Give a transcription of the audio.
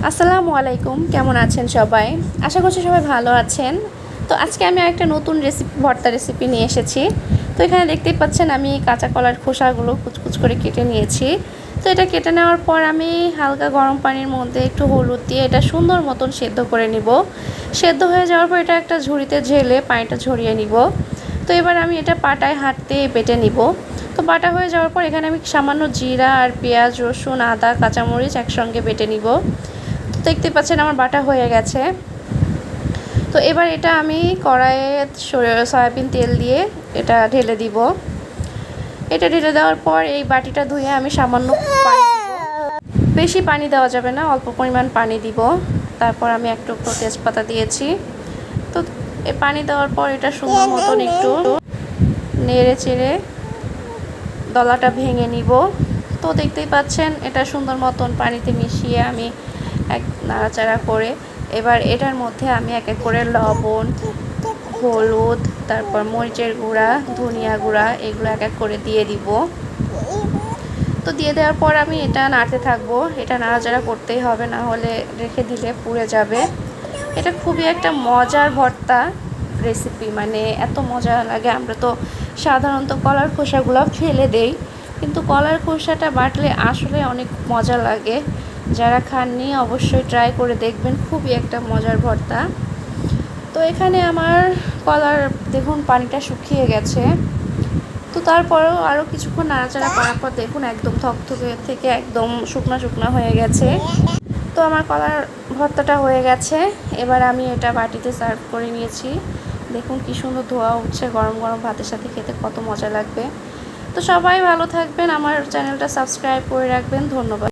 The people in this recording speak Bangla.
আসসালামু আলাইকুম, কেমন আছেন সবাই? আশা করছি সবাই ভালো আছেন। তো আজকে আমি আরেকটা নতুন ভর্তা রেসিপি নিয়ে এসেছি। তো এখানে দেখতেই পাচ্ছেন আমি কাঁচা কলার খোসাগুলো কুচকুচ করে কেটে নিয়েছি। তো এটা কেটে নেওয়ার পর আমি হালকা গরম পানির মধ্যে একটু হলুদ দিয়ে এটা সুন্দর মতন সেদ্ধ করে নিব। সেদ্ধ হয়ে যাওয়ার পর এটা একটা ঝুড়িতে ঢেলে পানিটা ঝরিয়ে নিব। তো এবার আমি এটা পাটায় হাত দিয়ে বেটে নিব। তো বাটা হয়ে যাওয়ার পর এখানে আমি সামান্য জিরা আর পেঁয়াজ, রসুন, আদা, কাঁচামরিচ একসঙ্গে বেটে নিব। দেখতে পাচ্ছেন আমার বাটা হয়ে গেছে। তো এবার এটা আমি কড়াইয়ে সয়াবিন তেল দিয়ে এটা ঢেলে দিব। এটা ঢেলে দেওয়ার পর এই বাটিটা ধুয়ে আমি সামান্য পানি দিব। বেশি পানি দেওয়া যাবে না, অল্প পরিমাণ পানি দিব। তারপর আমি এক টুকরো তেজপাতা দিয়েছি। তো এই পানি দেওয়ার পর এটা সুন্দর মতন একটু নেড়ে চেড়ে দলাটা ভেঙে নিব। তো দেখতেই পাচ্ছেন এটা সুন্দর মতন পানিতে মিশিয়ে আমি এক নাড়াচাড়া করে এবার এটার মধ্যে আমি এক এক করে লবণ, হলুদ, তারপর মরিচের গুঁড়া, ধনিয়া গুঁড়া এগুলো এক এক করে দিয়ে দিব। তো দিয়ে দেওয়ার পর আমি এটা নাড়তে থাকবো। এটা নাড়াচাড়া করতেই হবে, না হলে রেখে দিলে পুড়ে যাবে। এটা খুবই একটা মজার ভর্তা রেসিপি, মানে এত মজা লাগে। আমরা তো সাধারণত কলার খোসাগুলো ফেলে দেই, কিন্তু কলার খোসাটা বাটলে আসলে অনেক মজা লাগে। যারা খাননি অবশ্যই ট্রাই করে দেখবেন, খুবই একটা মজার ভর্তা। তো এখানে আমার কলার দেখুন পানিটা শুকিয়ে গেছে। তো তারপরেও আরও কিছুক্ষণ নাড়াচাড়া করার পর দেখুন একদম থকথকে থেকে একদম শুকনো শুকনো হয়ে গেছে। তো আমার কলার ভর্তাটা হয়ে গেছে। এবার আমি এটা বাটিতে সার্ভ করে নিয়েছি। দেখুন কি সুন্দর ধোয়া উঠছে, গরম গরম ভাতের সাথে খেতে কত মজা লাগবে। তো সবাই ভালো থাকবেন, আমার চ্যানেলটা সাবস্ক্রাইব করে রাখবেন। ধন্যবাদ।